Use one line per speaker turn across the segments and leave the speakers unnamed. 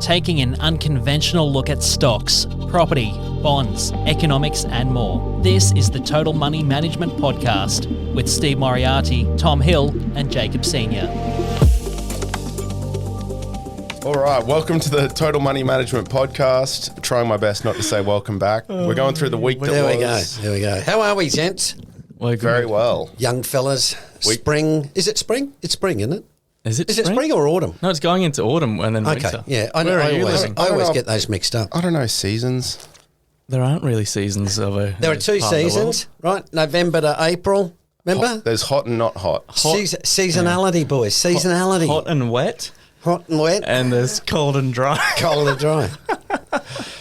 taking an unconventional look at stocks, property, bonds, economics, and more. This is the Total Money Management Podcast with Steve Moriarty, Tom Hill, and Jacob Senior.
All right, welcome to the Total Money Management Podcast. Trying my best not to say welcome back. We're going through the week that was.
There we go. How are we, gents?
Very well.
Young fellas. Spring. Is it spring? It's spring, isn't it?
Is it
spring or autumn?
No, it's going into autumn and then winter.
Okay, yeah. I
living?
always get those mixed up.
I don't know seasons.
There aren't really seasons of a...
There are two seasons, right? November to April. Remember?
There's hot and not hot.
Seasonality, boys. Seasonality.
Hot and wet.
Hot and wet.
And there's cold and dry.
Cold and dry.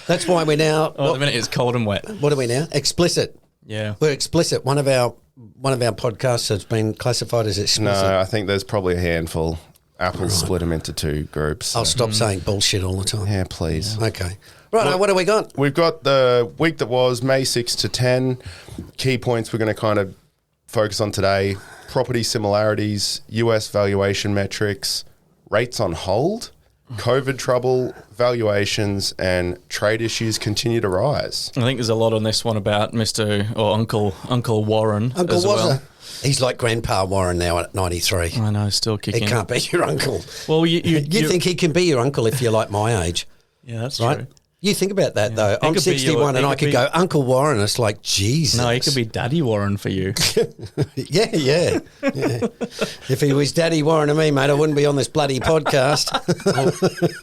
That's why we're now...
Oh, at the minute it's cold and wet.
What are we now? Explicit.
Yeah.
We're explicit. One of our podcasts has been classified as explicit.
No, I think there's probably a handful. Apple split them into two groups. So.
I'll stop saying bullshit all the time.
Yeah, please.
Yeah. Okay. Right, what do we got?
We've got the week that was May 6 to 10. Key points we're going to kind of focus on today. Property similarities, US valuation metrics, rates on hold, COVID trouble, valuations, and trade issues continue to rise.
I think there's a lot on this one about Mr. or Uncle Warren as well.
He's like Grandpa Warren now at 93.
I know, still kicking.
He can't be your uncle.
Well, you
think he can be your uncle if you're like my age.
Yeah, that's
right?
true.
You think about that, though. I'm 61 and I could go, Uncle Warren. It's like, Jesus.
No, he could be Daddy Warren for you.
Yeah. If he was Daddy Warren to me, mate, I wouldn't be on this bloody podcast.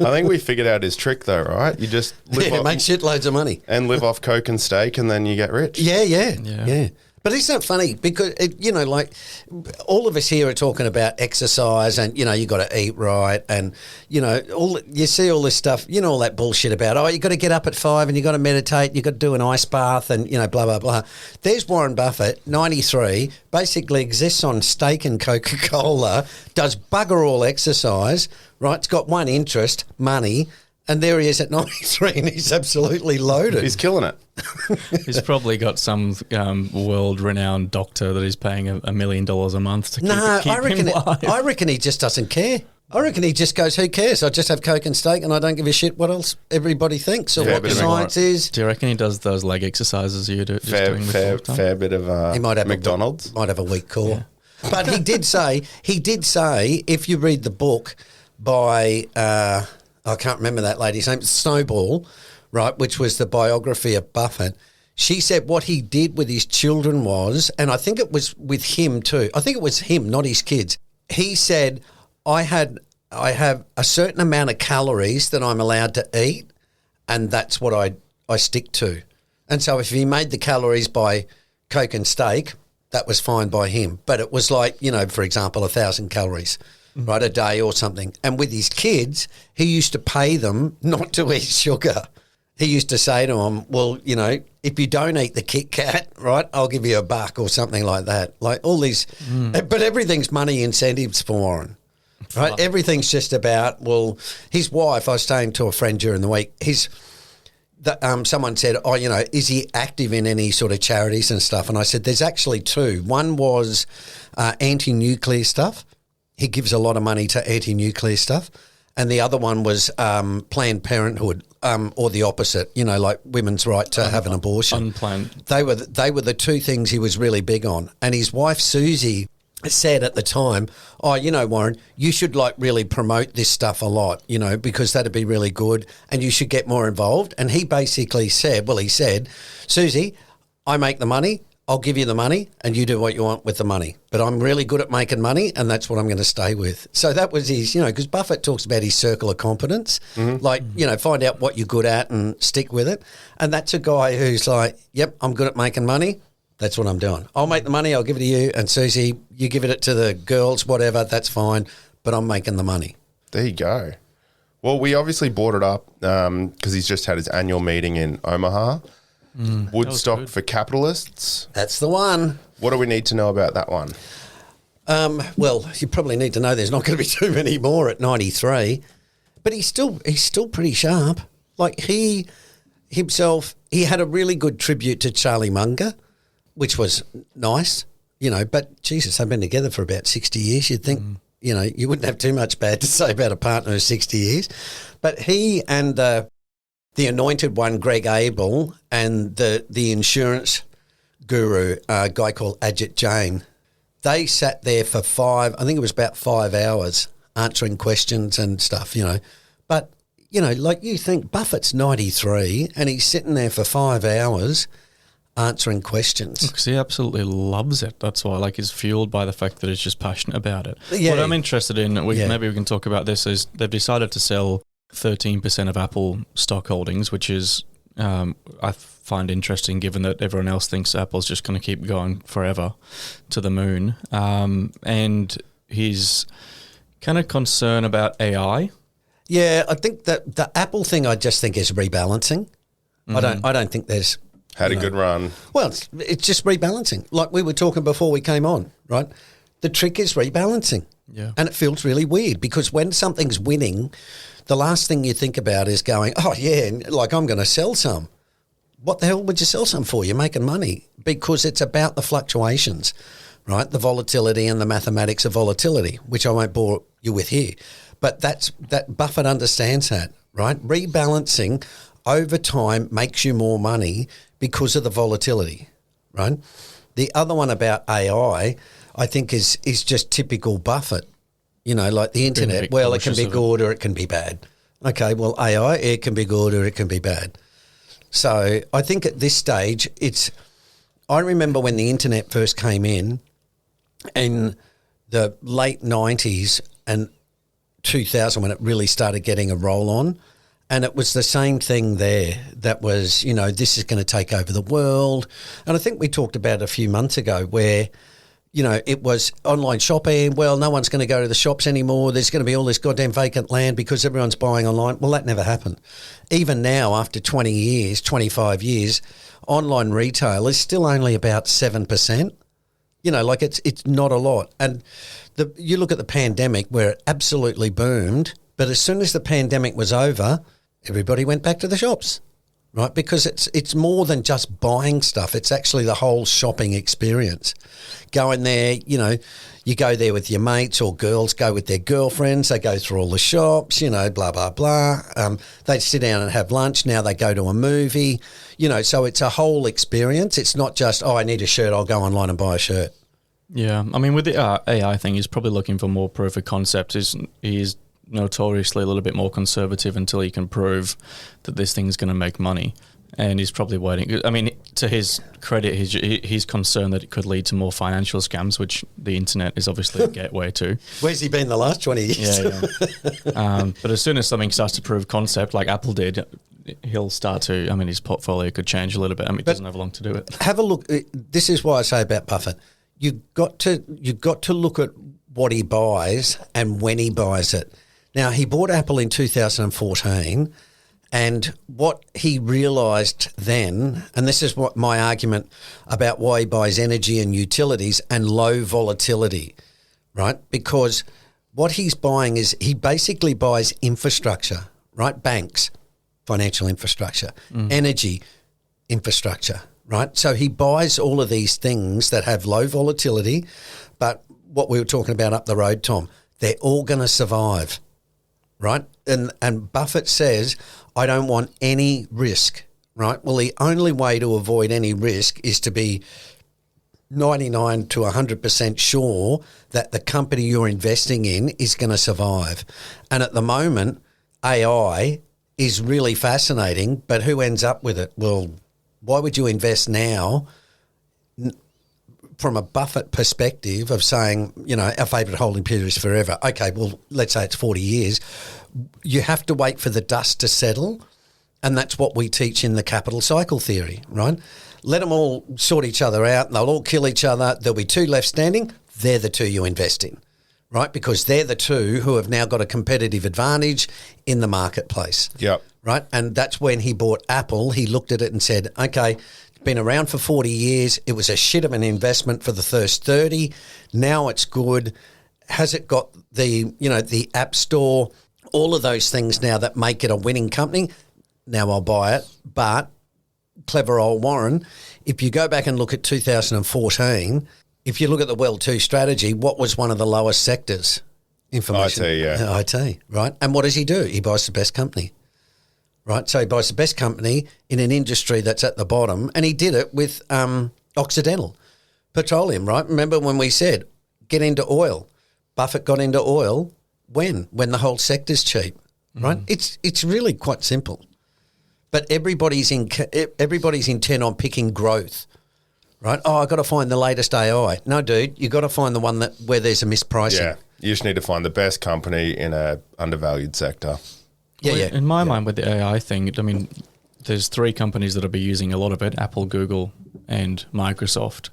I think we figured out his trick, though, right? You just
make shitloads of money.
And live off Coke and steak, and then you get rich.
Yeah. But isn't that funny? Because, like all of us here are talking about exercise and, you got to eat right. And, you see all this stuff, all that bullshit about, you got to get up at 5 and you got to meditate, you got to do an ice bath and, blah, blah, blah. There's Warren Buffett, 93, basically exists on steak and Coca-Cola, does bugger all exercise, right? It's got one interest, money. And there he is at 93 and he's absolutely loaded.
He's killing it.
He's probably got some world-renowned doctor that he's paying $1 million a month to keep him alive.
I reckon he just doesn't care. I reckon he just goes, who cares? I just have Coke and steak and I don't give a shit what else everybody thinks or what the science is.
Do you reckon he does those leg exercises you do?
Fair bit of
he might have
McDonald's.
Might have a weak core. Yeah. But he did say, if you read the book by... I can't remember that lady's name, Snowball, right, which was the biography of Buffett. She said what he did with his children was, and I think it was with him too. I think it was him, not his kids. He said, I have a certain amount of calories that I'm allowed to eat, and that's what I stick to. And so if he made the calories by Coke and steak, that was fine by him. But it was like, for example, 1,000 calories. Right, a day or something. And with his kids, he used to pay them not to eat sugar. He used to say to them, well, if you don't eat the Kit Kat, right, I'll give you $1 or something like that. Like all these, but everything's money incentives for Warren, right? Everything's just about, well, his wife, I was saying to a friend during the week, someone said, is he active in any sort of charities and stuff? And I said, there's actually two. One was anti-nuclear stuff. He gives a lot of money to anti-nuclear stuff. And the other one was Planned Parenthood, or the opposite, like women's right to have an abortion.
Unplanned.
They were the two things he was really big on. And his wife, Susie, said at the time, Warren, you should really promote this stuff a lot, because that'd be really good and you should get more involved. And he basically said, Susie, I make the money. I'll give you the money and you do what you want with the money. But I'm really good at making money and that's what I'm going to stay with. So that was his, because Buffett talks about his circle of competence, find out what you're good at and stick with it. And that's a guy who's like, yep, I'm good at making money. That's what I'm doing. I'll make the money. I'll give it to you. And Susie, you give it to the girls, whatever, that's fine. But I'm making the money.
There you go. Well, we obviously brought it up because he's just had his annual meeting in Omaha. Woodstock for capitalists.
That's the one.
What do we need to know about that one?
Well, you probably need to know there's not going to be too many more at 93, but he's still pretty sharp. Like he had a really good tribute to Charlie Munger, which was nice, but Jesus, they've been together for about 60 years. You'd think, you wouldn't have too much bad to say about a partner of 60 years. But he and the anointed one, Greg Abel, and the insurance guru, a guy called Ajit Jain, they sat there for I think it was about 5 hours answering questions and stuff, But, like you think Buffett's 93 and he's sitting there for 5 hours answering questions.
Because he absolutely loves it. That's why, he's fueled by the fact that he's just passionate about it.
Yeah.
What I'm interested in, maybe we can talk about this, is they've decided to sell 13% of Apple stock holdings, which is, I find interesting given that everyone else thinks Apple's just going to keep going forever to the moon. And his kind of concern about AI.
Yeah, I think that the Apple thing, I just think is rebalancing. I don't think there's...
Had a good run.
Well, it's just rebalancing. Like we were talking before we came on, right? The trick is rebalancing.
Yeah.
And it feels really weird because when something's winning, the last thing you think about is going, oh, yeah, I'm going to sell some. What the hell would you sell some for? You're making money because it's about the fluctuations, right? The volatility and the mathematics of volatility, which I won't bore you with here. But that Buffett understands that, right? Rebalancing over time makes you more money because of the volatility, right? The other one about AI, I think is just typical Buffett. Like the internet, well, it can be good or it can be bad. Okay, well, AI, it can be good or it can be bad. So I think at this stage, I remember when the internet first came in the late 90s and 2000 when it really started getting a roll on. And it was the same thing there that was, this is going to take over the world. And I think we talked about it a few months ago where, it was online shopping. Well, no one's going to go to the shops anymore. There's going to be all this goddamn vacant land because everyone's buying online. Well, that never happened. Even now, after 20 years, 25 years, online retail is still only about 7%. It's not a lot. And you look at the pandemic where it absolutely boomed, but as soon as the pandemic was over, everybody went back to the shops, right? Because it's more than just buying stuff. It's actually the whole shopping experience. Going there, you go there with your mates or girls go with their girlfriends. They go through all the shops, blah, blah, blah. They sit down and have lunch. Now they go to a movie, so it's a whole experience. It's not just, I need a shirt, I'll go online and buy a shirt.
Yeah. I mean, with the AI thing, he's probably looking for more proof of concept. He's notoriously a little bit more conservative until he can prove that this thing's going to make money. And he's probably waiting. I mean, to his credit, he's concerned that it could lead to more financial scams, which the internet is obviously a gateway to.
Where's he been the last 20 years?
Yeah. But as soon as something starts to prove concept, like Apple did, he'll start to, his portfolio could change a little bit. It doesn't have long to do it.
Have a look. This is why I say about Buffett. You've got to look at what he buys and when he buys it. Now, he bought Apple in 2014, and what he realised then, and this is what my argument about why he buys energy and utilities and low volatility, right? Because what he's buying is he basically buys infrastructure, right? Banks, financial infrastructure, energy infrastructure, right? So he buys all of these things that have low volatility, but what we were talking about up the road, Tom, they're all going to survive. Right? And Buffett says, I don't want any risk, right? Well, the only way to avoid any risk is to be 99 to 100% sure that the company you're investing in is going to survive. And at the moment, AI is really fascinating, but who ends up with it? Well, why would you invest now from a Buffett perspective of saying, our favourite holding period is forever. Okay, well, let's say it's 40 years. You have to wait for the dust to settle, and that's what we teach in the capital cycle theory, right? Let them all sort each other out, and they'll all kill each other. There'll be two left standing. They're the two you invest in, right? Because they're the two who have now got a competitive advantage in the marketplace.
Yep.
Right? And that's when he bought Apple. He looked at it and said, okay, been around for 40 years. It was a shit of an investment for the first 30. Now it's good. Has it got the App Store, all of those things now that make it a winning company? Now I'll buy it. But clever old Warren, if you go back and look at 2014, if you look at the Well 2 strategy, what was one of the lowest sectors? information.
IT, yeah.
IT, right? And what does he do? He buys the best company, right? So he buys the best company in an industry that's at the bottom, and he did it with Occidental Petroleum, right? Remember when we said, get into oil? Buffett got into oil when the whole sector's cheap, right? It's really quite simple. But everybody's intent on picking growth, right? Oh, I got to find the latest AI. No, dude, you got to find the one where there's a mispricing.
Yeah, you just need to find the best company in a undervalued sector.
Yeah,
Well,
yeah.
In my mind, with the AI thing, I mean, there's 3 companies that'll be using a lot of it: Apple, Google, and Microsoft.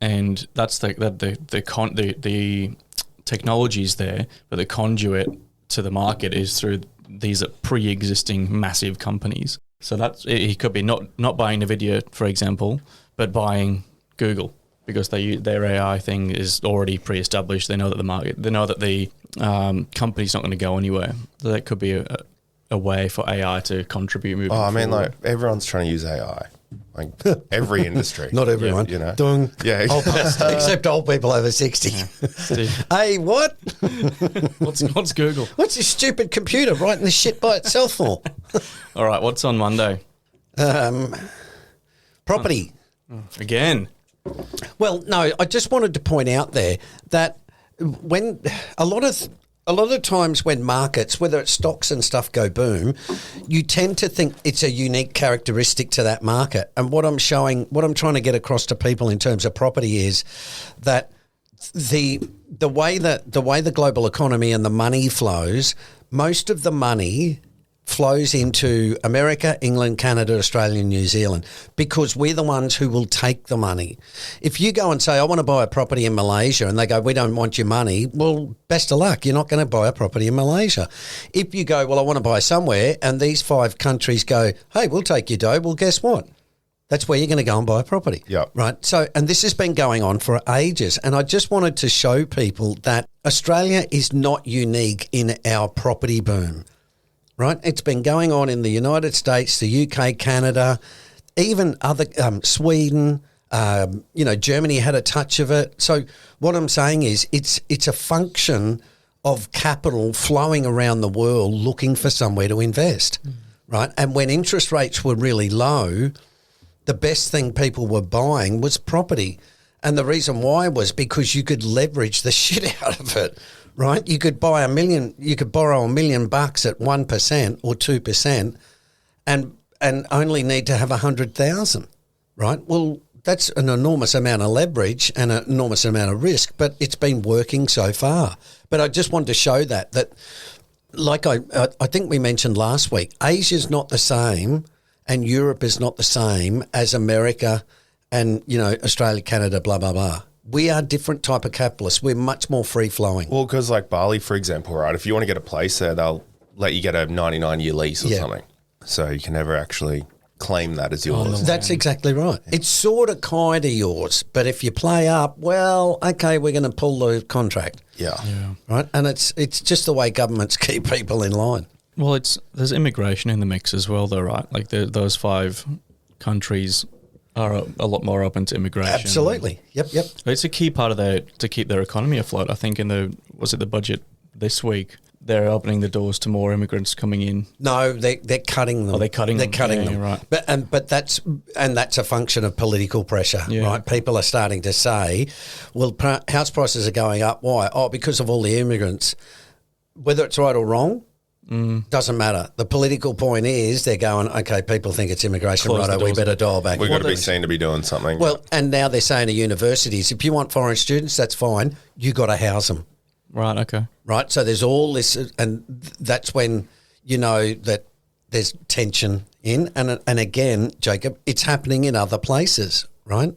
And that's the technology's there, but the conduit to the market is through these pre-existing massive companies. So he could be not buying NVIDIA, for example, but buying Google, because their AI thing is already pre-established. They know that the company's not going to go anywhere. So that could be a way for AI to contribute moving forward.
I mean, like, everyone's trying to use AI. Like, every industry.
Not everyone.
You know?
Dung.
Yeah.
Except old people over 60.
Steve,
Hey, what?
what's Google?
What's this stupid computer writing this shit by itself for?
All right, what's on Monday?
Property.
Again.
Well, no, I just wanted to point out there that when a lot of times when markets, whether it's stocks and stuff, go boom, you tend to think it's a unique characteristic to that market. And what I'm trying to get across to people in terms of property is that the way the global economy and the money flows, most of the money flows into America, England, Canada, Australia, and New Zealand, because we're the ones who will take the money. If you go and say, I want to buy a property in Malaysia, and they go, we don't want your money, well, best of luck. You're not going to buy a property in Malaysia. If you go, well, I want to buy somewhere, and these 5 countries go, hey, we'll take your dough, well, guess what? That's where you're going to go and buy a property.
Yeah.
Right. So, and this has been going on for ages. And I just wanted to show people that Australia is not unique in our property boom. Right, it's been going on in the United States, the UK, Canada, even other Sweden. Germany had a touch of it. So what I'm saying is, it's a function of capital flowing around the world looking for somewhere to invest, right? And when interest rates were really low, the best thing people were buying was property, and the reason why was because you could leverage the shit out of it. Right, you could borrow $1 million at 1% or 2%, and only need to have 100,000. Right, well, that's an enormous amount of leverage and an enormous amount of risk, but it's been working so far. But I just wanted to show that like I think we mentioned last week, Asia's not the same, and Europe is not the same as America, and Australia, Canada, blah blah blah. We are different type of capitalists. We're much more free-flowing.
Well, because like Bali, for example, right? If you want to get a place there, they'll let you get a 99-year lease or something. So you can never actually claim that as yours.
That's exactly right. It's sort of kind of yours, but if you play up, well, okay, we're going to pull the contract.
Yeah.
Right? And it's just the way governments keep people in line.
Well, there's immigration in the mix as well, though, right? Like those 5 countries are a lot more open to immigration.
Absolutely. Yep.
It's a key part of to keep their economy afloat. I think the budget this week, they're opening the doors to more immigrants coming in.
No, they're cutting them.
Oh, they're cutting them.
They're cutting
Yeah,
them.
right.
But that's a function of political pressure, right? People are starting to say, well, house prices are going up. Why? Oh, because of all the immigrants. Whether it's right or wrong, doesn't matter. The political point is they're going, okay, people think it's immigration, righto, we better dial back.
We've got to be seen to be doing something.
Well, and now they're saying to universities, if you want foreign students, that's fine. You got to house them.
Right, okay.
Right, so there's all this, and that's when you know that there's tension in. And again, Jacob, it's happening in other places, right?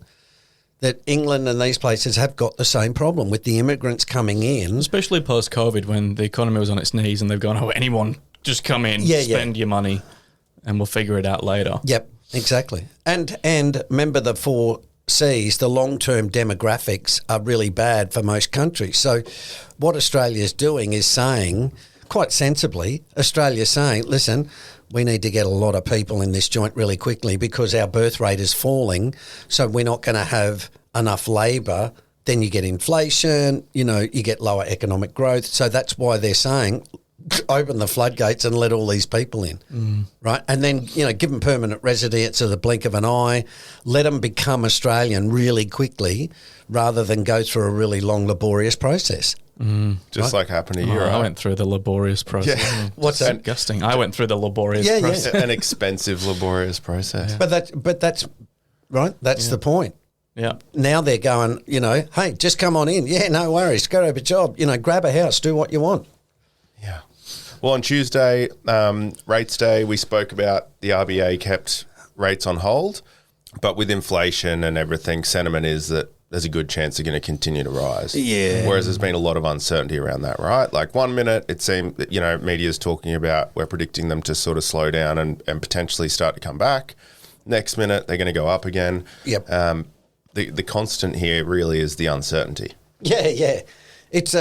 That England and these places have got the same problem with the immigrants coming in.
Especially post-COVID, when the economy was on its knees and they've gone, oh, anyone, just come in, spend your money, and we'll figure it out later.
Yep, exactly. And remember the 4 C's, the long-term demographics are really bad for most countries. So what Australia's doing is saying, quite sensibly, Australia's saying, listen, we need to get a lot of people in this joint really quickly because our birth rate is falling, so we're not going to have enough labour then you get inflation, you get lower economic growth. So that's why they're saying open the floodgates and let all these people in, right? And then, give them permanent residence at the blink of an eye, let them become Australian really quickly rather than go through a really long, laborious process.
Just like happened to you, right?
I went through the laborious process.
Yeah.
What's that?
Disgusting. I went through the laborious process.
An expensive, laborious process.
Yeah. But that's right. That's the point.
Yeah.
Now they're going, hey, just come on in. Yeah, no worries. Go have a job. Grab a house. Do what you want.
Yeah. Well, on Tuesday, rates day, we spoke about the RBA kept rates on hold, but with inflation and everything, sentiment is that there's a good chance they're going to continue to rise.
Yeah.
Whereas there's been a lot of uncertainty around that, right? Like 1 minute, it seemed that, media's talking about we're predicting them to sort of slow down and potentially start to come back. Next minute, they're going to go up again.
Yep.
The constant here really is the uncertainty.
Yeah. It's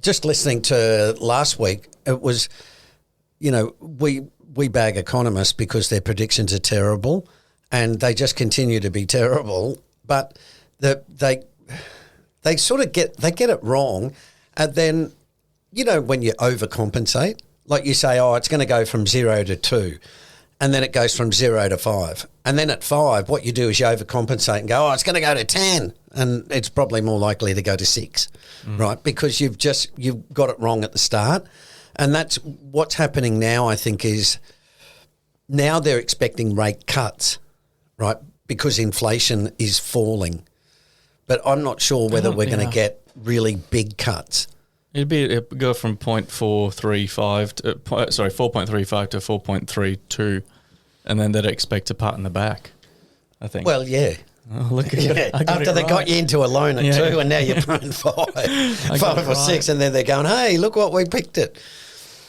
just listening to last week, it was, we bag economists because their predictions are terrible and they just continue to be terrible, but they sort of get it wrong. And then, when you overcompensate, like you say, it's going to go from 0 to 2. And then it goes from 0 to 5. And then at 5, what you do is you overcompensate and go, it's going to go to 10. And it's probably more likely to go to 6, right? Because you've got it wrong at the start. And that's what's happening now, I think, is now they're expecting rate cuts, right? Because inflation is falling. But I'm not sure whether we're going to get really big cuts.
It'd go from 4.35 to 4.32, and then they'd expect a pat in the back, I think.
Well, yeah.
Oh, look at
Yeah. After they got you into a loan at 2 and now you're paying 5 or 6, and then they're going, hey, look what we picked it.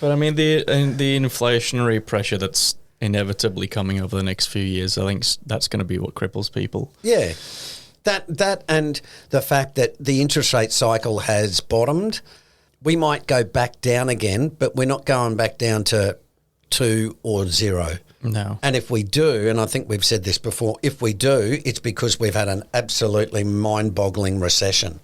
But I mean, the inflationary pressure that's inevitably coming over the next few years, I think that's going to be what cripples people.
Yeah. That and the fact that the interest rate cycle has bottomed. We might go back down again, but we're not going back down to 2 or 0.
No.
And if we do, and I think we've said this before, if we do, it's because we've had an absolutely mind-boggling recession,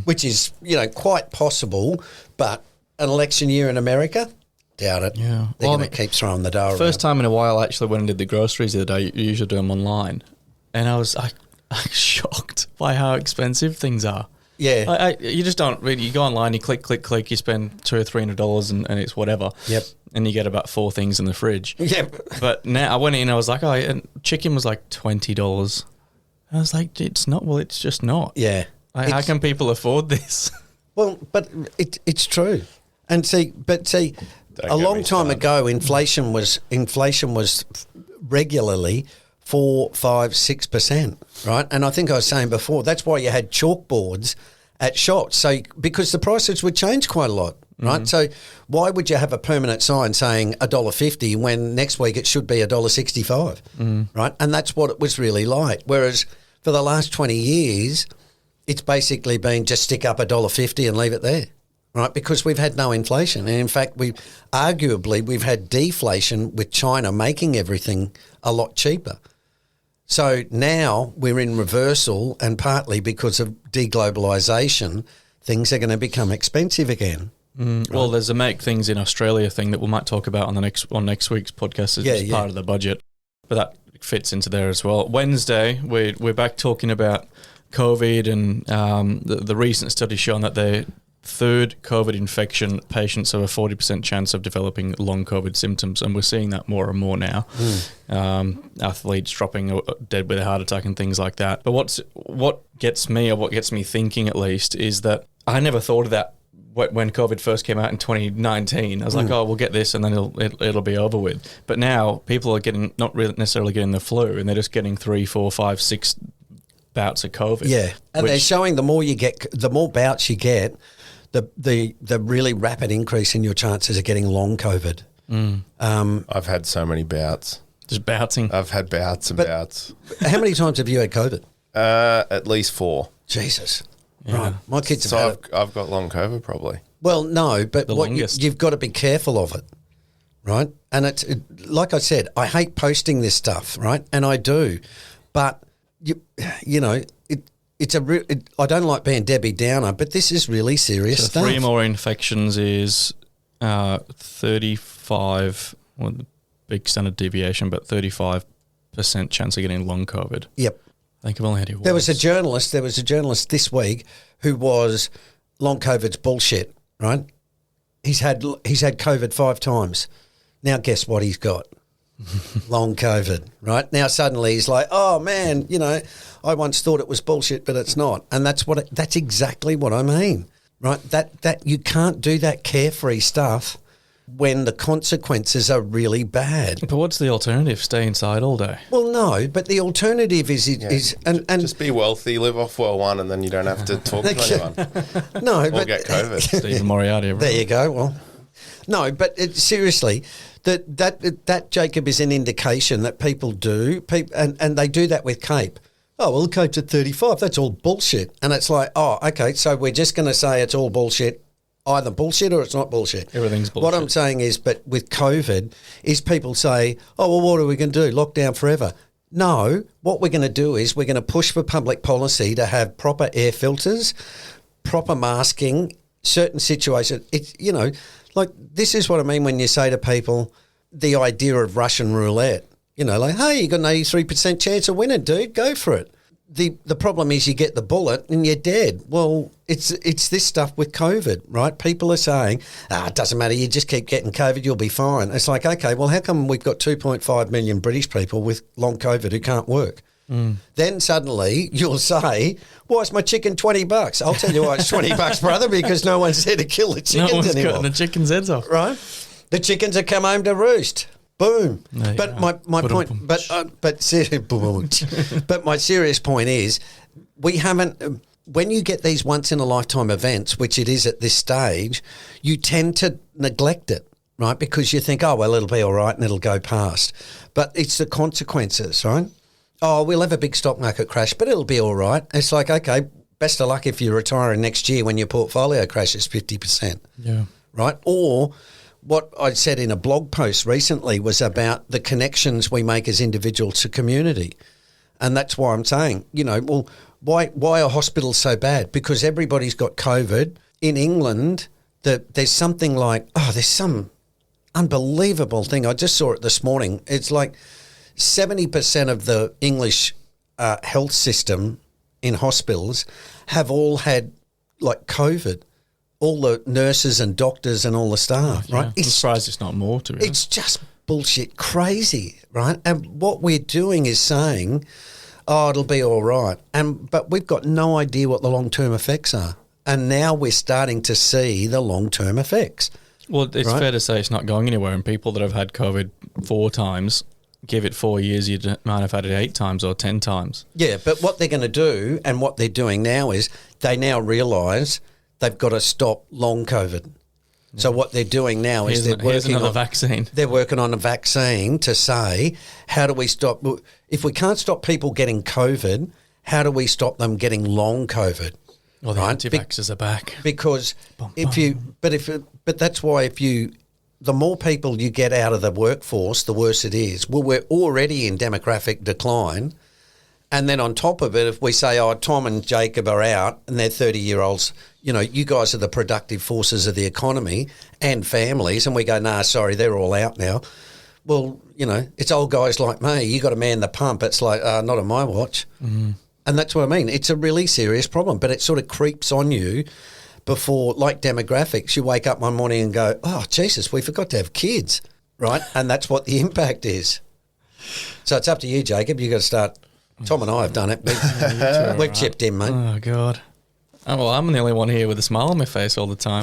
which is, quite possible, but an election year in America, doubt it.
Yeah.
They're going to keep throwing the dough
First
around.
time in a while, I actually went and did the groceries the other day. You usually do them online. And I was shocked by how expensive things are.
Yeah.
You just don't really. You go online, you click, you spend $200 or $300, and it's whatever.
Yep.
And you get about 4 things in the fridge.
Yep.
But now I went in, I was like, and chicken was like $20. I was like, it's not. Well, it's just not.
Yeah.
How can people afford this?
Well, but it's true. And see, a long time ago, inflation was regularly 4, 5, 6%, right? And I think I was saying before, that's why you had chalkboards at shops. So because the prices would change quite a lot, right? So why would you have a permanent sign saying $1.50 when next week it should be $1.65, right? And that's what it was really like. Whereas for the last 20 years, it's basically been just stick up $1.50 and leave it there, right? Because we've had no inflation. And in fact, we've had deflation with China making everything a lot cheaper. So now we're in reversal, and partly because of deglobalisation, things are going to become expensive again.
Right? Well, there's a make things in Australia thing that we might talk about on next week's podcast as part of the budget, but that fits into there as well. Wednesday, we're back talking about COVID and the recent study showing that the third COVID infection patients have a 40% chance of developing long COVID symptoms, and we're seeing that more and more now. Athletes dropping dead with a heart attack and things like that. But what gets me thinking, at least, is that I never thought of that when COVID first came out in 2019. I was like, we'll get this and then it'll be over with. But now people are not really necessarily getting the flu, and they're just getting 3, 4, 5, 6 bouts of COVID.
Yeah, and they're showing the more bouts you get, the really rapid increase in your chances of getting long COVID.
I've had so many bouts.
Just bouncing.
I've had bouts and bouts.
How many times have you had COVID?
At least 4.
Jesus.
Yeah.
Right. My kids have had it.
I've got long COVID probably.
Well, no, but
longest.
You've got to be careful of it, right? And like I said, I hate posting this stuff, right? And I do. But, I don't like being Debbie Downer, but this is really serious
So
stuff.
3 more infections is 35, well, the big standard deviation, but 35% chance of getting long COVID.
Yep.
I think I've only had it once.
There was a journalist this week who was long COVID's bullshit, right? He's had COVID 5 times. Now guess what he's got? Long COVID, right? Now suddenly he's like, oh man, I once thought it was bullshit, but it's not. And that's exactly what I mean, right? That you can't do that carefree stuff when the consequences are really bad.
But what's the alternative? Stay inside all day?
Well, no, but the alternative is and
just be wealthy, live off well one, and then you don't have to talk to anyone.
No,
Or
but
get COVID.
Steve Moriarty.
there you go. Well, no, but seriously, that Jacob is an indication that people do, and they do that with CAPE. Oh, well, CAPE's at 35. That's all bullshit. And it's like, oh, okay, so we're just going to say it's all bullshit, either bullshit or it's not bullshit.
Everything's bullshit.
What I'm saying is, but with COVID, is people say, oh, well, what are we going to do? Lock down forever? No, what we're going to do is we're going to push for public policy to have proper air filters, proper masking, certain situations. It's, like this is what I mean when you say to people the idea of Russian roulette. Like, hey, you got an 83% chance of winning, dude. Go for it. The problem is you get the bullet and you're dead. Well, it's this stuff with COVID, right? People are saying, it doesn't matter. You just keep getting COVID, you'll be fine. It's like, okay, well, how come we've got 2.5 million British people with long COVID who can't work? Then suddenly you'll say, why is my chicken $20? I'll tell you why it's $20, brother, because no one's there to kill the chickens
No one's
anymore.
cutting the chickens' heads off.
Right? The chickens have come home to roost. Boom.
There you
But
go.
my point, but my serious point is, we haven't. When you get these once in a lifetime events, which it is at this stage, you tend to neglect it, right? Because you think, oh well, it'll be all right and it'll go past. But it's the consequences, right? Oh, we'll have a big stock market crash, but it'll be all right. It's like, okay, best of luck if you're retiring next year when your portfolio crashes 50%.
Yeah.
Right? Or what I said in a blog post recently was about the connections we make as individuals to community. And that's why I'm saying, well, why are hospitals so bad? Because everybody's got COVID. In England, there's something like, there's some unbelievable thing. I just saw it this morning. It's like 70% of the English health system in hospitals have all had like COVID. All the nurses and doctors and all the staff, right?
I'm surprised it's not more, to be honest.
It's just bullshit crazy, right? And what we're doing is saying, oh, it'll be all right. But we've got no idea what the long-term effects are. And now we're starting to see the long-term effects.
Well, it's fair to say it's not going anywhere. And people that have had COVID 4 times, give it 4 years, you might have had it 8 times or 10 times.
Yeah, but what they're going to do and what they're doing now is they now realise they've got to stop long COVID. So what they're doing now is they're working on
vaccine.
They're working on a vaccine to say, how do we stop? If we can't stop people getting COVID, how do we stop them getting long COVID?
Well, the anti-vaxxers are back.
Because but that's why the more people you get out of the workforce, the worse it is. Well, we're already in demographic decline. And then on top of it, if we say, Tom and Jacob are out and they're 30-year-olds, you guys are the productive forces of the economy and families, and we go, nah, sorry, they're all out now. Well, it's old guys like me. You got to man the pump. It's like, not on my watch. Mm-hmm. And that's what I mean. It's a really serious problem, but it sort of creeps on you before, like demographics, you wake up one morning and go, oh, Jesus, we forgot to have kids, right? And that's what the impact is. So it's up to you, Jacob. You got to start. Tom and I have done it. We've chipped in, mate.
Oh, God. Oh, well, I'm the only one here with a smile on my face all the time.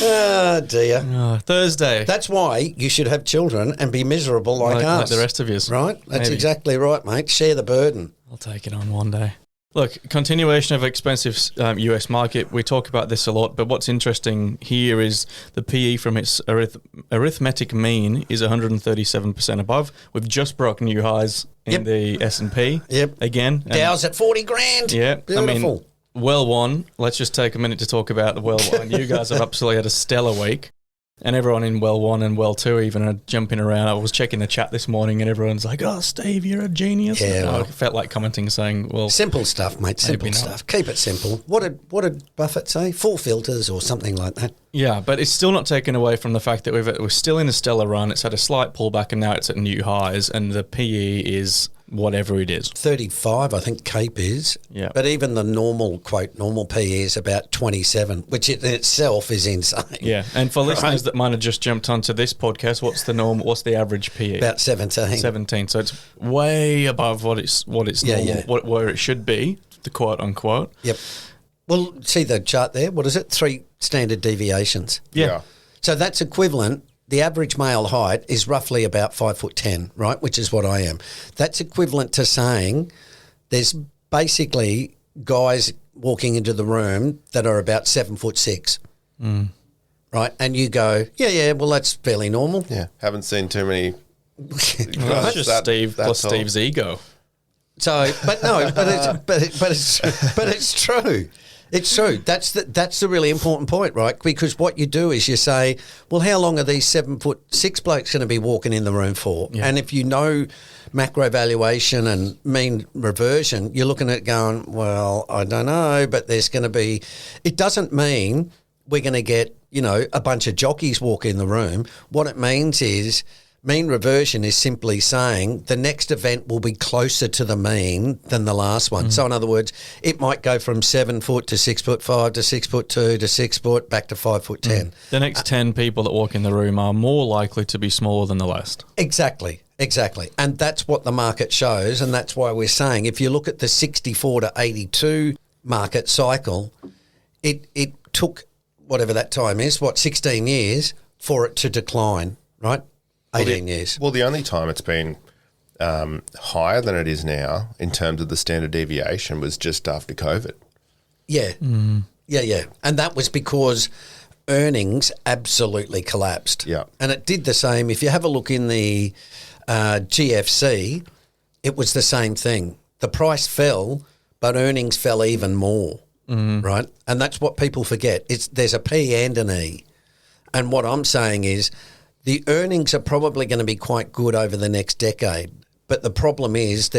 Oh, dear.
Thursday.
That's why you should have children and be miserable like us.
Like the rest of you.
Right? That's
Maybe.
Exactly right, mate. Share the burden.
I'll take it on one day. Look, continuation of expensive US market. We talk about this a lot, but what's interesting here is the PE from its arithmetic mean is 137% above. We've just broken new highs in the S&P.
Yep.
Again.
Dow's at 40 grand.
Yeah.
Beautiful.
I mean, well won. Let's just take a minute to talk about the well won. You guys have absolutely had a stellar week. And everyone in well 1 and well 2 even are jumping around. I was checking the chat this morning and everyone's like, oh, Steve, you're a genius.
Yeah,
And I
well.
felt like commenting saying, well,
Simple stuff, mate. Simple
Maybe not.
stuff. Keep it simple. What did Buffett say? 4 filters or something like that.
yeah, but it's still not taken away from the fact that we're still in a stellar run. It's had a slight pullback and now it's at new highs and the PE is whatever it is.
35, I think Cape is.
Yeah.
But even the normal PE is about 27, which in itself is insane.
Yeah, and for listeners that might have just jumped onto this podcast, what's the average PE?
About 17.
17. So it's way above what it's
Yeah,
normal,
yeah.
where it should be, the quote unquote.
Yep. Well, see the chart there? What is it? 3 standard deviations.
Yeah.
So that's equivalent. The average male height is roughly about 5'10", right? Which is what I am. That's equivalent to saying there's basically guys walking into the room that are about 7'6", right? And you go, yeah, well that's fairly normal.
Yeah, haven't seen too many.
That's just Steve plus
all.
Steve's ego.
So, but no, but it's true. It's true. That's the really important point, right? Because what you do is you say, well, how long are these 7'6" blokes going to be walking in the room for?
Yeah.
And if you know macro valuation and mean reversion, you're looking at it going, well, I don't know, but there's going to be. It doesn't mean we're going to get a bunch of jockeys walk in the room. What it means is. Mean reversion is simply saying the next event will be closer to the mean than the last one. So in other words, it might go from 7 foot to 6'5" to 6'2" to 6 foot back to 5'10".
The next 10 people that walk in the room are more likely to be smaller than the last.
Exactly. And that's what the market shows, and that's why we're saying if you look at the 64 to 82 market cycle, it took whatever that time is, 16 years for it to decline, right? 18 years.
Well, the only time it's been higher than it is now in terms of the standard deviation was just after COVID.
Yeah. Yeah. And that was because earnings absolutely collapsed.
Yeah.
And it did the same. If you have a look in the GFC, it was the same thing. The price fell, but earnings fell even more, right? And that's what people forget. There's a P and an E. And what I'm saying is the earnings are probably going to be quite good over the next decade. But the problem is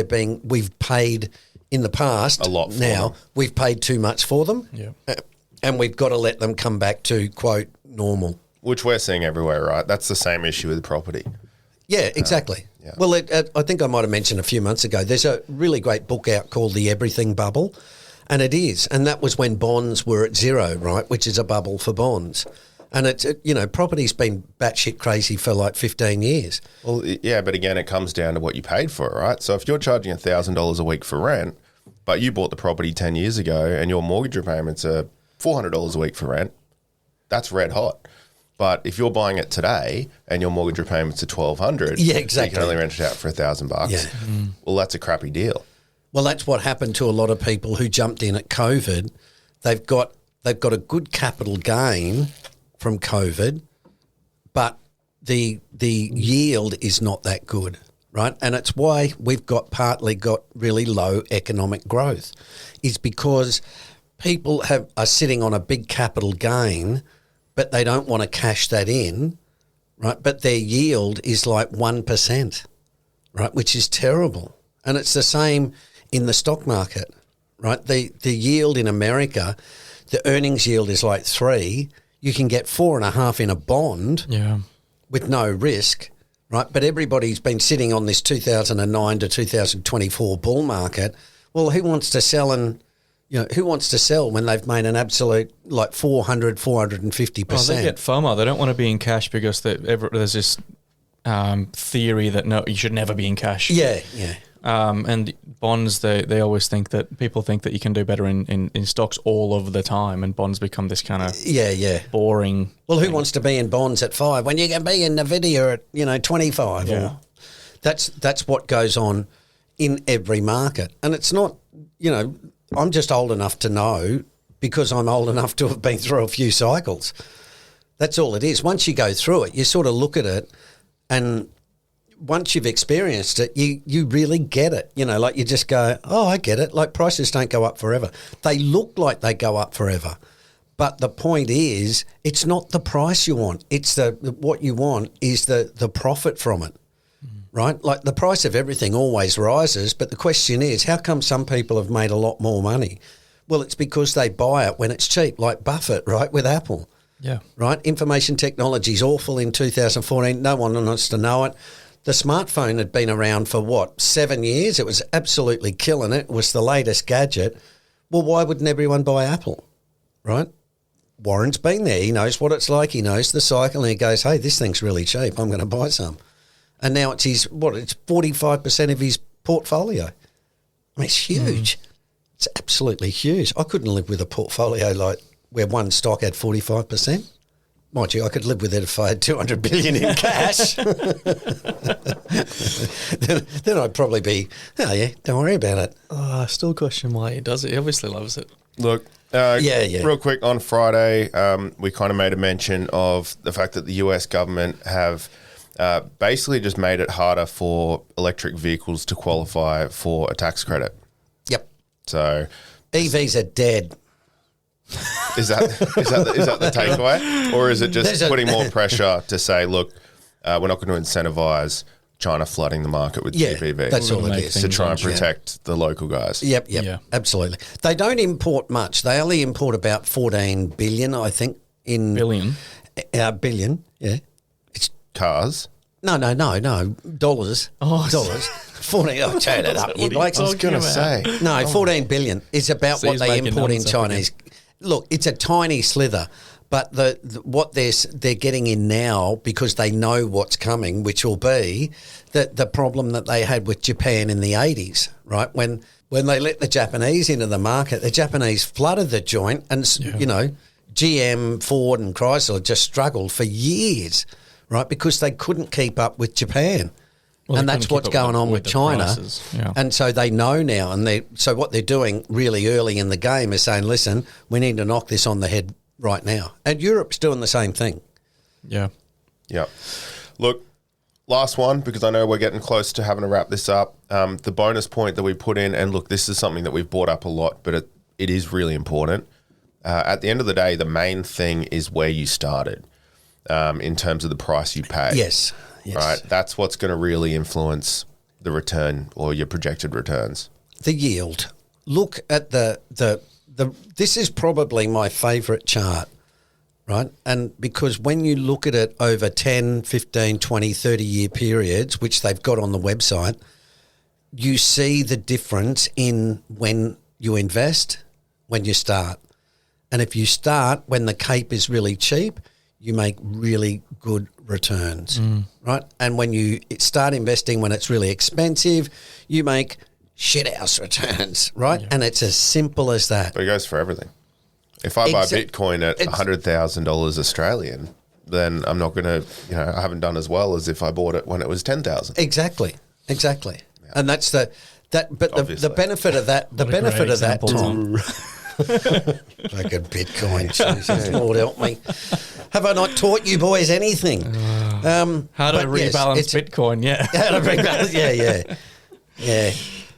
we've paid in the past.
A lot for
now.
them.
We've paid too much for them.
Yeah.
And we've got to let them come back to, quote, normal.
Which we're seeing everywhere, right? That's the same issue with property.
Yeah, exactly.
yeah.
Well, I think I might have mentioned a few months ago, there's a really great book out called The Everything Bubble, and it is. And that was when bonds were at zero, right, which is a bubble for bonds. And it's, property's been batshit crazy for like 15 years.
Well, yeah, but again, it comes down to what you paid for it, right? So if you're charging $1,000 a week for rent, but you bought the property 10 years ago and your mortgage repayments are $400 a week for rent, that's red hot. But if you're buying it today and your mortgage repayments are $1,200,
Yeah,
you
exactly.
can only rent it out for $1,000.
Yeah.
Well, that's a crappy deal.
Well, that's what happened to a lot of people who jumped in at COVID. They've got a good capital gain from COVID, but the yield is not that good, right? And it's why we've partly got really low economic growth, is because people are sitting on a big capital gain, but they don't want to cash that in, right? But their yield is like 1%, right? Which is terrible. And it's the same in the stock market, right? The yield in America, the earnings yield is like 3%. You can get 4.5% in a bond with no risk, right? But everybody's been sitting on this 2009 to 2024 bull market. Well, who wants to sell who wants to sell when they've made an absolute like 400, 450%?
Oh, they get FOMO. They don't want to be in cash because there's this theory that no, you should never be in cash.
Yeah.
And bonds, they always think that people think that you can do better in stocks all of the time, and bonds become this kind of boring.
Well, who wants to be in bonds at 5 when you can be in Nvidia at 25?
Yeah.
Or that's what goes on in every market, and it's not. I'm just old enough to know, because I'm old enough to have been through a few cycles. That's all it is. Once you go through it, you sort of look at it, and once you've experienced it, you really get it. Like you just go, oh, I get it. Like prices don't go up forever. They look like they go up forever, But the point is, it's not the price you want. It's what you want is the profit from it, right? Like the price of everything always rises, but the question is, how come some people have made a lot more money? Well, it's because they buy it when it's cheap, like Buffett, right, with Apple.
Yeah.
Right? Information technology is awful in 2014. No one wants to know it. The smartphone had been around for, 7 years? It was absolutely killing it. It was the latest gadget. Well, why wouldn't everyone buy Apple, right? Warren's been there. He knows what it's like. He knows the cycle, and he goes, hey, this thing's really cheap. I'm going to buy some. And now it's it's 45% of his portfolio. I mean, it's huge. It's absolutely huge. I couldn't live with a portfolio like where one stock had 45%. Mind you, I could live with it if I had 200 billion in cash. then I'd probably be, oh yeah, don't worry about it.
I still question why he does it. He obviously loves it.
Look, real quick, on Friday, we kind of made a mention of the fact that the US government have basically just made it harder for electric vehicles to qualify for a tax credit.
Yep.
So
EVs are dead.
Is that the takeaway, or is it just putting more pressure to say, look, we're not going to incentivize China flooding the market with cheap EVs?
That's all it is.
To try and protect the local guys.
Yep, absolutely. They don't import much. They only import about 14 billion, I think.
Billion?
Billion, yeah. It's
Cars?
No. Dollars.
Oh,
dollars. 14. I'll turn it up.
I was going to say.
No, 14 billion is about what they import in Chinese. Look, it's a tiny slither, but what they're getting in now, because they know what's coming, which will be the problem that they had with Japan in the 80s, right? When they let the Japanese into the market, the Japanese flooded the joint, and GM, Ford, and Chrysler just struggled for years, right? Because they couldn't keep up with Japan. Well, and that's what's going on with China. And so they know now. And so what they're doing really early in the game is saying, listen, we need to knock this on the head right now. And Europe's doing the same thing.
Yeah.
Yeah. Look, last one, because I know we're getting close to having to wrap this up. The bonus point that we put in, and look, this is something that we've brought up a lot, but it is really important. At the end of the day, the main thing is where you started in terms of the price you pay.
Yes.
Right, that's what's going to really influence the return or your projected returns.
The yield. Look at the this is probably my favourite chart, right? And because when you look at it over 10, 15, 20, 30-year periods, which they've got on the website, you see the difference in when you invest, when you start. And if you start when the cape is really cheap, you make really good returns, right? And when you start investing when it's really expensive, you make shithouse returns, right? Yeah. And it's as simple as that.
But it goes for everything. If I buy Bitcoin at $100,000 Australian, then I'm not going to, I haven't done as well as if I bought it when it was 10,000.
Exactly. Yeah. And that's the benefit of that. The benefit of that, Tom. Like a Bitcoin, Jesus, Lord help me. Have I not taught you boys anything?
How to rebalance Bitcoin,
How to rebalance, yeah.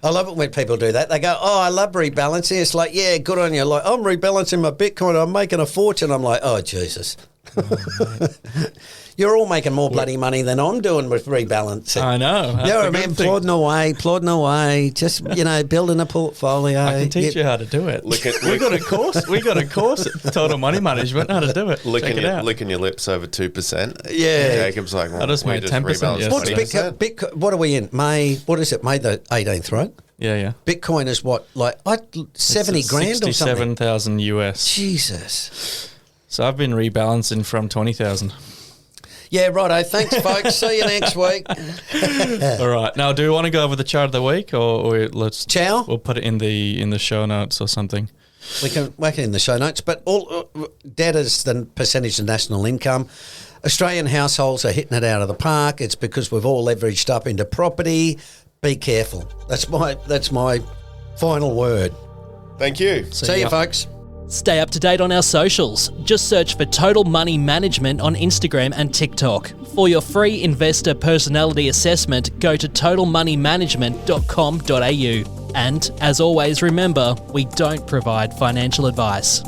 I love it when people do that. They go, oh, I love rebalancing. It's like, yeah, good on you. Like, I'm rebalancing my Bitcoin. I'm making a fortune. I'm like, oh, Jesus. You're all making more bloody money than I'm doing with rebalancing.
I know.
You know what I mean? Plodding away, just, building a portfolio.
I can teach you how to do it. We got a course at Total Money Management, how to do it. Check it out.
Licking your lips over 2%.
Yeah.
Jacob's like, well,
I just made 10% yesterday.
What are we in? May the 18th, right?
Yeah.
Bitcoin is what, like 70 grand or something?
67,000 US.
Jesus.
So I've been rebalancing from 20,000.
Yeah, righto. Thanks, folks. See you next week.
All right. Now, do we want to go over the chart of the week, or let's?
Ciao.
We'll put it in the show notes or something.
We can whack it in the show notes. But all debt is the percentage of national income. Australian households are hitting it out of the park. It's because we've all leveraged up into property. Be careful. That's my final word.
Thank you.
See you, folks.
Stay up to date on our socials. Just search for Total Money Management on Instagram and TikTok. For your free investor personality assessment, go to totalmoneymanagement.com.au. And as always, remember, we don't provide financial advice.